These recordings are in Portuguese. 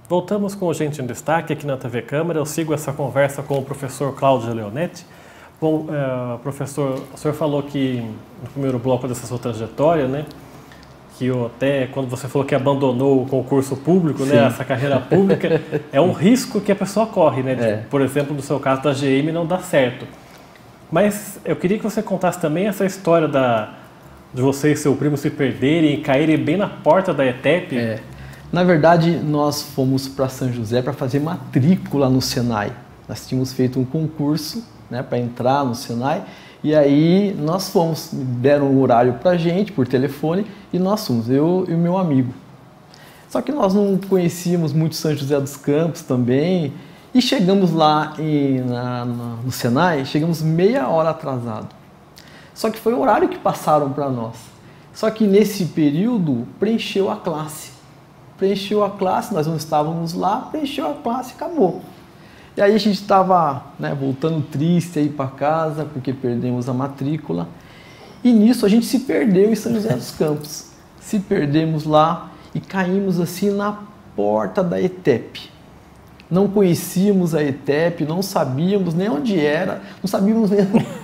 Voltamos com o Gente em Destaque aqui na TV Câmara. Eu sigo essa conversa com o professor Cláudio Leonetti. Bom, professor, o senhor falou que no primeiro bloco dessa sua trajetória, né, que até quando você falou que abandonou o concurso público, né, essa carreira pública, é um risco que a pessoa corre, né, de, por exemplo, no seu caso da GM não dá certo. Mas eu queria que você contasse também essa história de você e seu primo se perderem e caírem bem na porta da ETEP. Na verdade, nós fomos para São José para fazer matrícula no Senai. Nós tínhamos feito um concurso, né, para entrar no Senai, e aí nós fomos, deram um horário para a gente por telefone e nós fomos, eu e o meu amigo. Só que nós não conhecíamos muito São José dos Campos também, e chegamos lá no Senai, chegamos meia hora atrasado. Só que foi o horário que passaram para nós. Só que nesse período preencheu a classe. Preencheu a classe, nós não estávamos lá, preencheu a classe e acabou. E aí a gente estava, né, voltando triste aí para casa, porque perdemos a matrícula. E nisso a gente se perdeu em São José dos Campos. Se perdemos lá e caímos assim na porta da ETEP. Não conhecíamos a ETEP, não sabíamos nem onde era, não sabíamos nem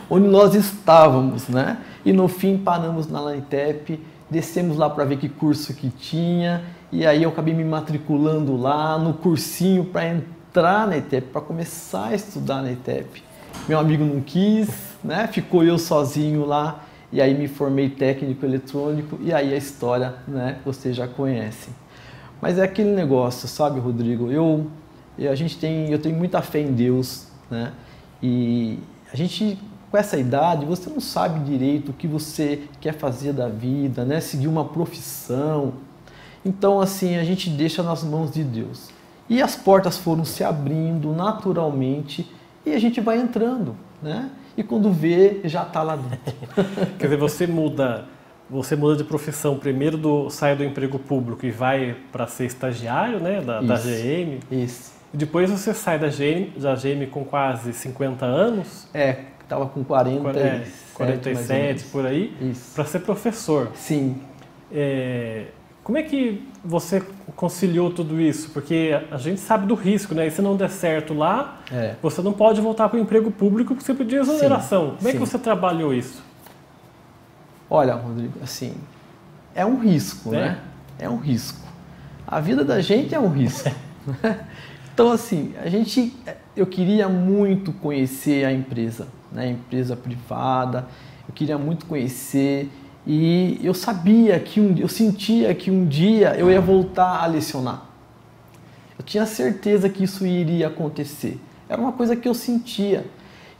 onde nós estávamos, né? E no fim paramos na ETEP, descemos lá para ver que curso que tinha, e aí eu acabei me matriculando lá no cursinho para entrar na ETEP, para começar a estudar na ETEP. Meu amigo não quis, né? Ficou eu sozinho lá, e aí me formei técnico eletrônico, e aí a história, né, vocês já conhecem. Mas é aquele negócio, sabe, Rodrigo? Eu tenho muita fé em Deus, né? E a gente, com essa idade, você não sabe direito o que você quer fazer da vida, né? Seguir uma profissão. Então, assim, a gente deixa nas mãos de Deus. E as portas foram se abrindo naturalmente e a gente vai entrando, né? E quando vê, já está lá dentro. Quer dizer, você muda de profissão, primeiro sai do emprego público e vai para ser estagiário, né, da GM. Isso. E depois você sai da GM com quase 50 anos. Estava com 47 por aí, para ser professor. Sim. Como é que você conciliou tudo isso? Porque a gente sabe do risco, né? E se não der certo lá, você não pode voltar para o emprego público porque você pedir exoneração. Como é que você trabalhou isso? Olha, Rodrigo, assim, é um risco, né? É um risco. A vida da gente é um risco. Então, assim, eu queria muito conhecer a empresa, né? A empresa privada, eu queria muito conhecer e eu sabia eu sentia que um dia eu ia voltar a lecionar. Eu tinha certeza que isso iria acontecer. Era uma coisa que eu sentia.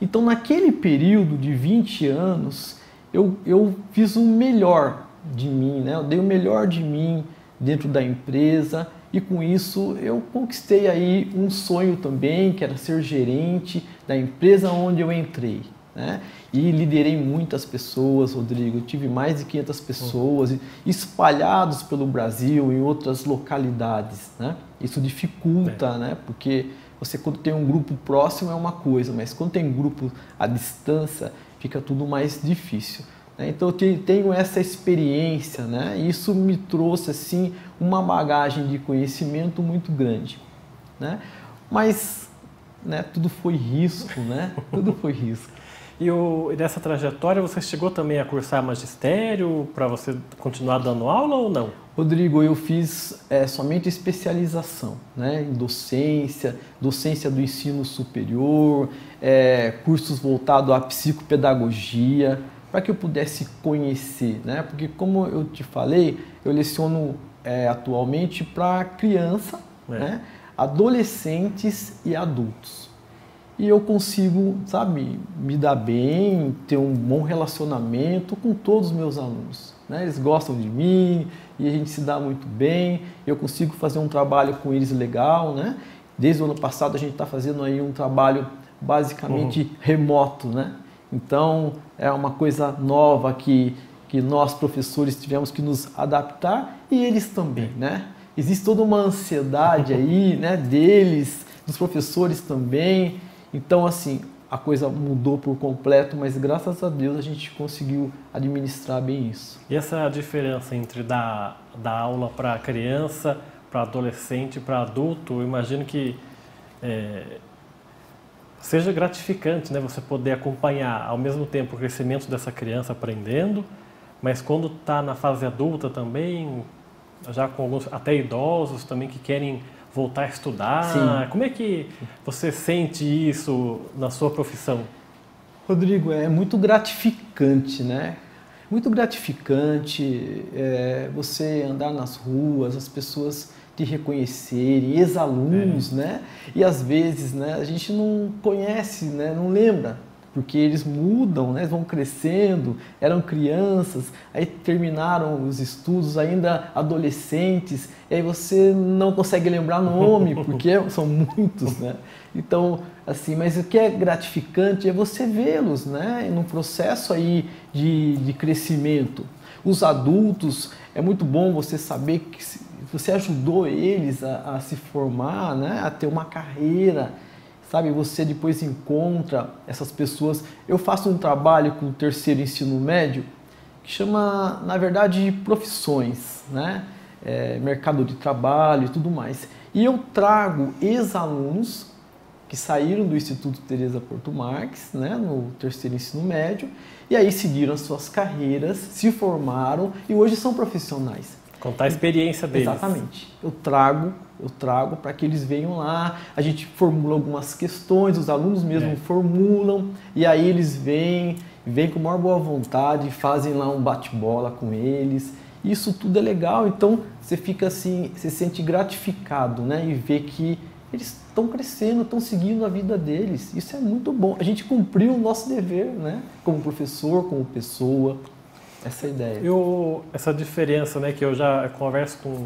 Então, naquele período de 20 anos, eu fiz o melhor de mim, né? Eu dei o melhor de mim dentro da empresa. E com isso eu conquistei aí um sonho também, que era ser gerente da empresa onde eu entrei, né? E liderei muitas pessoas, Rodrigo. Eu tive mais de 500 pessoas espalhados pelo Brasil, em outras localidades, né? Isso dificulta, né? Porque você, quando tem um grupo próximo, é uma coisa, mas quando tem um grupo à distância, fica tudo mais difícil. Então eu tenho essa experiência, né? E isso me trouxe assim uma bagagem de conhecimento muito grande, né? Mas, né, tudo foi risco, né? Tudo foi risco. E nessa trajetória você chegou também a cursar magistério para você continuar dando aula ou não? Rodrigo, eu fiz somente especialização, né? Em docência do ensino superior, cursos voltados à psicopedagogia, para que eu pudesse conhecer, né? Porque, como eu te falei, eu leciono atualmente para criança, né? Adolescentes e adultos. E eu consigo, sabe, me dar bem, ter um bom relacionamento com todos os meus alunos, né? Eles gostam de mim e a gente se dá muito bem. Eu consigo fazer um trabalho com eles legal, né? Desde o ano passado a gente está fazendo aí um trabalho basicamente remoto, né? Então, é uma coisa nova que nós, professores, tivemos que nos adaptar e eles também, né? Existe toda uma ansiedade aí, né, deles, dos professores também. Então, assim, a coisa mudou por completo, mas graças a Deus a gente conseguiu administrar bem isso. E essa diferença entre dar aula para criança, para adolescente, para adulto, eu imagino que seja gratificante, né? Você poder acompanhar ao mesmo tempo o crescimento dessa criança aprendendo, mas quando está na fase adulta também, já com alguns até idosos também que querem voltar a estudar. Sim. Como é que você sente isso na sua profissão? Rodrigo, é muito gratificante, né? Muito gratificante você andar nas ruas, as pessoas te reconhecerem, ex-alunos, né? E às vezes, né, a gente não conhece, né, não lembra, porque eles mudam, né, vão crescendo, eram crianças, aí terminaram os estudos ainda adolescentes, e aí você não consegue lembrar nome, porque são muitos, né? Então, assim, mas o que é gratificante é você vê-los, né, num processo aí de crescimento. Os adultos, é muito bom você saber que você ajudou eles a se formar, né, a ter uma carreira, sabe? Você depois encontra essas pessoas. Eu faço um trabalho com o terceiro ensino médio que chama, na verdade, profissões, né? Mercado de trabalho e tudo mais. E eu trago ex-alunos que saíram do Instituto Teresa Porto Marques, né, no terceiro ensino médio, e aí seguiram as suas carreiras, se formaram e hoje são profissionais. Contar a experiência deles. Exatamente. Eu trago para que eles venham lá, a gente formula algumas questões, os alunos mesmo formulam, e aí eles vêm com maior boa vontade, fazem lá um bate-bola com eles. Isso tudo é legal, então você fica assim, você se sente gratificado, né? E vê que eles estão crescendo, estão seguindo a vida deles. Isso é muito bom. A gente cumpriu o nosso dever, né? Como professor, como pessoa. Essa é a ideia. Essa diferença, né, que eu já converso com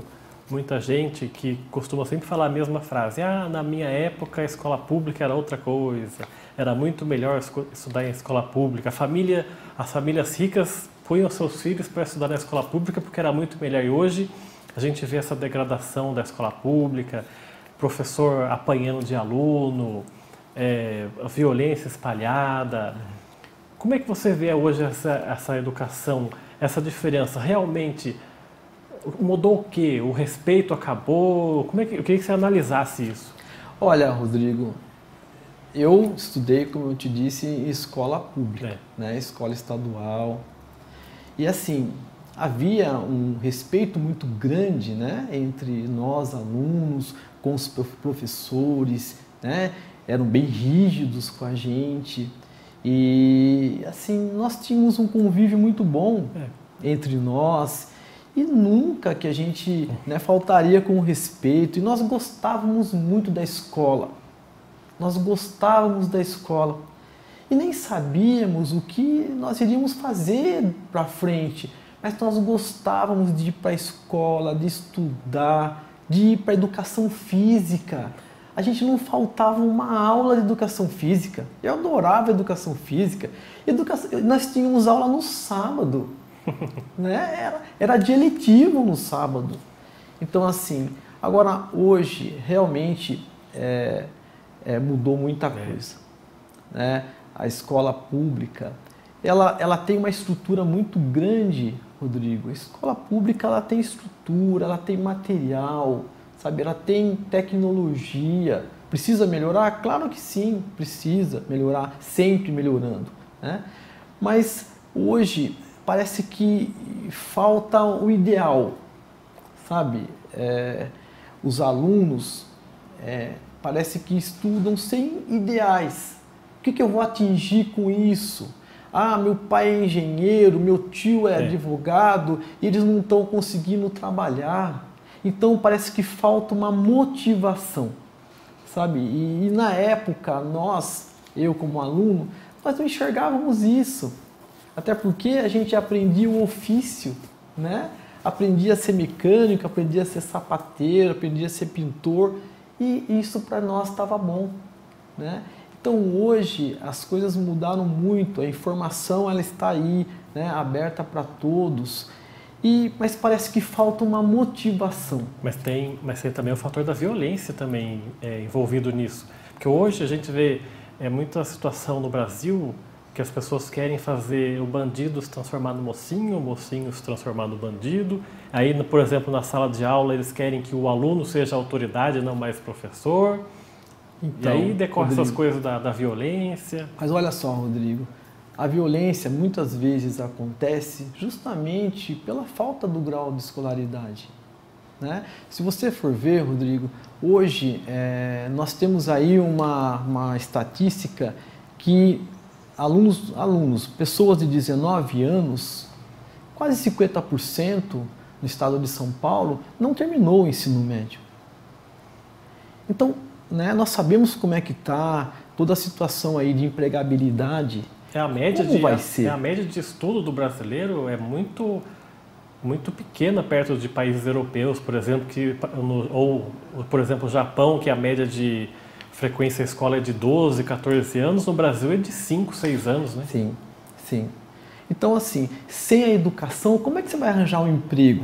muita gente que costuma sempre falar a mesma frase. Na minha época a escola pública era outra coisa, era muito melhor estudar em escola pública. As famílias ricas punham seus filhos para estudar na escola pública porque era muito melhor. E hoje a gente vê essa degradação da escola pública, professor apanhando de aluno, violência espalhada. Como é que você vê hoje essa educação, essa diferença? Realmente mudou o quê? O respeito acabou? Eu queria que você analisasse isso. Olha, Rodrigo, eu estudei, como eu te disse, em escola pública, né? Escola estadual. E assim, havia um respeito muito grande, né, entre nós, alunos, com os professores, né? Eram bem rígidos com a gente. E assim, nós tínhamos um convívio muito bom entre nós e nunca que a gente, né, faltaria com respeito. E nós gostávamos muito da escola. Nós gostávamos da escola e nem sabíamos o que nós iríamos fazer para frente, mas nós gostávamos de ir para a escola, de estudar, de ir para a educação física. A gente não faltava uma aula de educação física. Eu adorava educação física. Nós tínhamos aula no sábado, né? Era dia letivo no sábado. Então, assim, agora hoje realmente mudou muita coisa, né? A escola pública, ela tem uma estrutura muito grande, Rodrigo. A escola pública, ela tem estrutura, ela tem material, sabe? Ela tem tecnologia. Precisa melhorar? Claro que sim, precisa melhorar, sempre melhorando, né? Mas hoje parece que falta o ideal, sabe? Os alunos parece que estudam sem ideais. O que eu vou atingir com isso? Meu pai é engenheiro, meu tio é advogado, e eles não estão conseguindo trabalhar. Então parece que falta uma motivação, sabe? E na época, eu como aluno, nós não enxergávamos isso. Até porque a gente aprendia o ofício, né? Aprendia a ser mecânico, aprendia a ser sapateiro, aprendia a ser pintor, e isso para nós estava bom, né? Então hoje as coisas mudaram muito, a informação ela está aí, né? Aberta para todos. Mas parece que falta uma motivação. Mas tem também o fator da violência também envolvido nisso. Porque hoje a gente vê muita situação no Brasil que as pessoas querem fazer o bandido se transformar no mocinho, o mocinho se transformar no bandido. Aí, por exemplo, na sala de aula, eles querem que o aluno seja autoridade, não mais professor. Então, e aí decorre Rodrigo, essas coisas da violência. Mas olha só, Rodrigo, a violência muitas vezes acontece justamente pela falta do grau de escolaridade, né? Se você for ver, Rodrigo, hoje nós temos aí uma estatística que pessoas de 19 anos, quase 50% no estado de São Paulo, não terminou o ensino médio. Então, né, nós sabemos como é que está toda a situação aí de empregabilidade. A média vai ser? A média de estudo do brasileiro é muito pequena perto de países europeus, por exemplo, ou, por exemplo, o Japão, que a média de frequência à escola é de 12, 14 anos, no Brasil é de 5, 6 anos, né? Sim, sim. Então, assim, sem a educação, como é que você vai arranjar um emprego?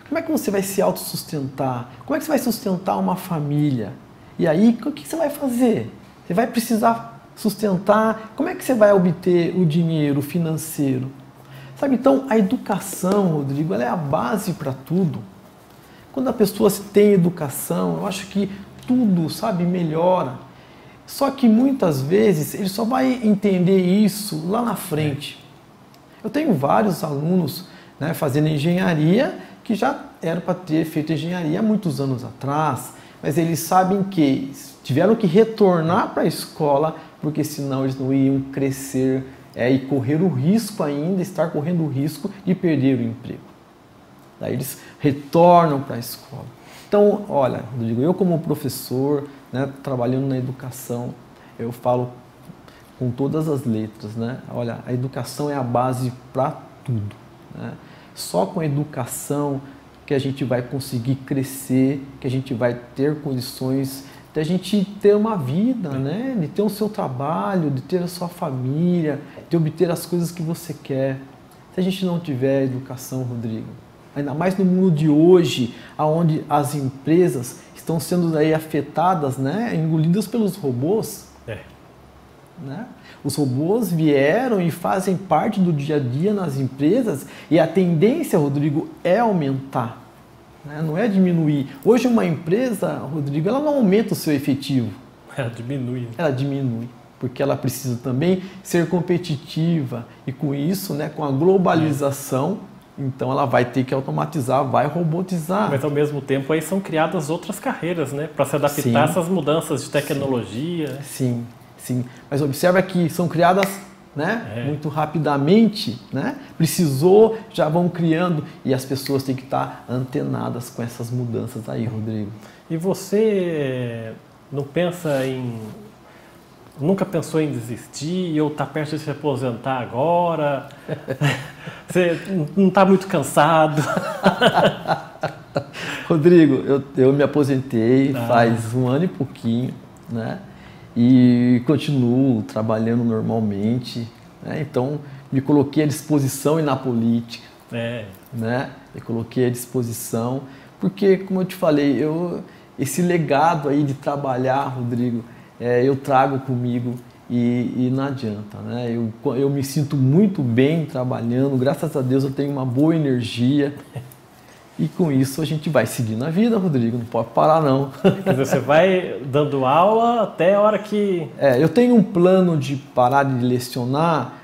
Como é que você vai se autossustentar? Como é que você vai sustentar uma família? E aí, o que você vai fazer? Você vai precisar sustentar, como é que você vai obter o dinheiro financeiro? Sabe, então a educação, Rodrigo, ela é a base para tudo. Quando a pessoa tem educação, eu acho que tudo, sabe, melhora. Só que muitas vezes ele só vai entender isso lá na frente. Eu tenho vários alunos, né, fazendo engenharia que já eram para ter feito engenharia há muitos anos atrás, mas eles sabem que tiveram que retornar para a escola porque senão eles não iam crescer e correr o risco ainda, estar correndo o risco de perder o emprego. Daí eles retornam para a escola. Então, olha, Rodrigo, eu como professor, né, trabalhando na educação, eu falo com todas as letras, né? Olha, a educação é a base para tudo, né? Só com a educação que a gente vai conseguir crescer, que a gente vai ter condições de a gente ter uma vida, né? De ter o seu trabalho, de ter a sua família, de obter as coisas que você quer. Se a gente não tiver educação, Rodrigo, ainda mais no mundo de hoje, onde as empresas estão sendo aí afetadas, né? Engolidas pelos robôs. Né? Os robôs vieram e fazem parte do dia a dia nas empresas e a tendência, Rodrigo, é aumentar. Não é diminuir. Hoje uma empresa, Rodrigo, ela não aumenta o seu efetivo. Ela diminui. Ela diminui, porque ela precisa também ser competitiva e com isso, né, com a globalização, então ela vai ter que automatizar, vai robotizar. Mas ao mesmo tempo aí são criadas outras carreiras, né, para se adaptar a essas mudanças de tecnologia. Sim, sim. Mas observa que são criadas, né, muito rapidamente, né? Precisou, já vão criando e as pessoas têm que estar antenadas com essas mudanças aí, Rodrigo. E você não pensa nunca pensou em desistir ou está perto de se aposentar agora? Você não está muito cansado? Rodrigo, eu me aposentei faz 1 ano e pouquinho, né? E continuo trabalhando normalmente, né? Então me coloquei à disposição e na política, né? Me coloquei à disposição porque, como eu te falei, esse legado aí de trabalhar, Rodrigo, eu trago comigo e não adianta, né? Eu me sinto muito bem trabalhando, graças a Deus eu tenho uma boa energia. E com isso a gente vai seguir na vida, Rodrigo, não pode parar não. Quer dizer, você vai dando aula até a hora que... Eu tenho um plano de parar de lecionar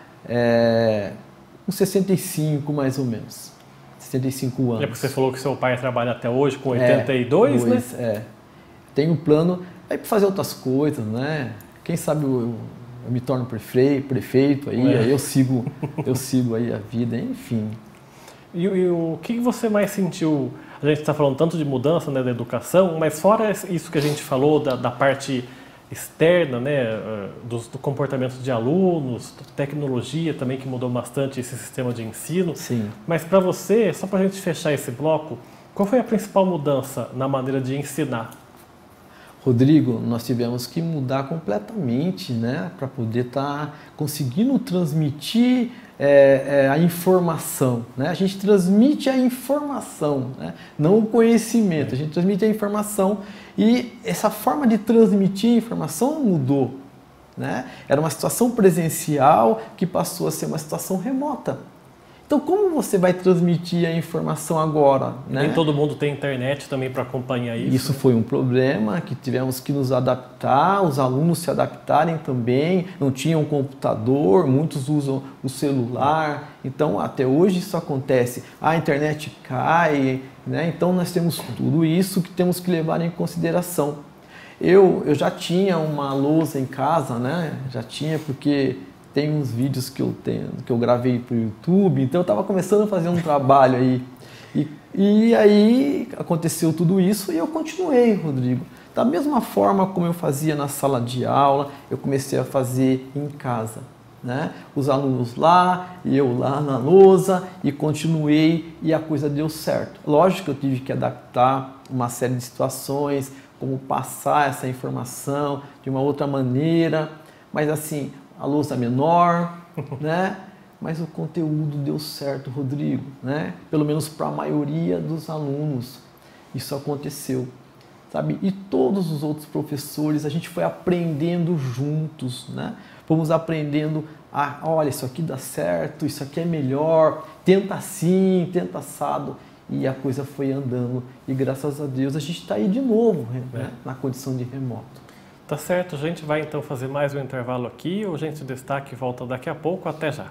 com 65 mais ou menos, 65 anos. Porque você falou que seu pai trabalha até hoje com 82, né? Tenho um plano para fazer outras coisas, né? Quem sabe eu me torno prefeito, aí eu sigo aí a vida, enfim. E o que você mais sentiu? A gente está falando tanto de mudança, né, da educação, mas fora isso que a gente falou da parte externa, né, do comportamento de alunos, tecnologia também que mudou bastante esse sistema de ensino. Sim. Mas para você, só para a gente fechar esse bloco, qual foi a principal mudança na maneira de ensinar? Rodrigo, nós tivemos que mudar completamente, né, para poder estar conseguindo transmitir a informação, né? A gente transmite a informação, né? Não o conhecimento, a gente transmite a informação e essa forma de transmitir a informação mudou, né? Era uma situação presencial que passou a ser uma situação remota. Então, como você vai transmitir a informação agora? Né? Nem todo mundo tem internet também para acompanhar isso. Isso foi um problema que tivemos que nos adaptar, os alunos se adaptarem também, não tinham computador, muitos usam o celular. Então, até hoje isso acontece. A internet cai, né? Então nós temos tudo isso que temos que levar em consideração. Eu já tinha uma lousa em casa, né? Já tinha, porque tem uns vídeos que eu gravei para o YouTube, então eu estava começando a fazer um trabalho aí. E aí aconteceu tudo isso e eu continuei, Rodrigo. Da mesma forma como eu fazia na sala de aula, eu comecei a fazer em casa, né? Os alunos lá e eu lá na lousa, e continuei, e a coisa deu certo. Lógico que eu tive que adaptar uma série de situações, como passar essa informação de uma outra maneira, mas assim, a lousa menor, né? Mas o conteúdo deu certo, Rodrigo, né? Pelo menos para a maioria dos alunos isso aconteceu, sabe? E todos os outros professores, a gente foi aprendendo juntos, né? Fomos aprendendo, olha, isso aqui dá certo, isso aqui é melhor, tenta assim, tenta assado, e a coisa foi andando. E graças a Deus a gente está aí de novo, né? Na condição de remoto. Tá certo, a gente vai então fazer mais um intervalo aqui, o Gente Destaque volta daqui a pouco, até já.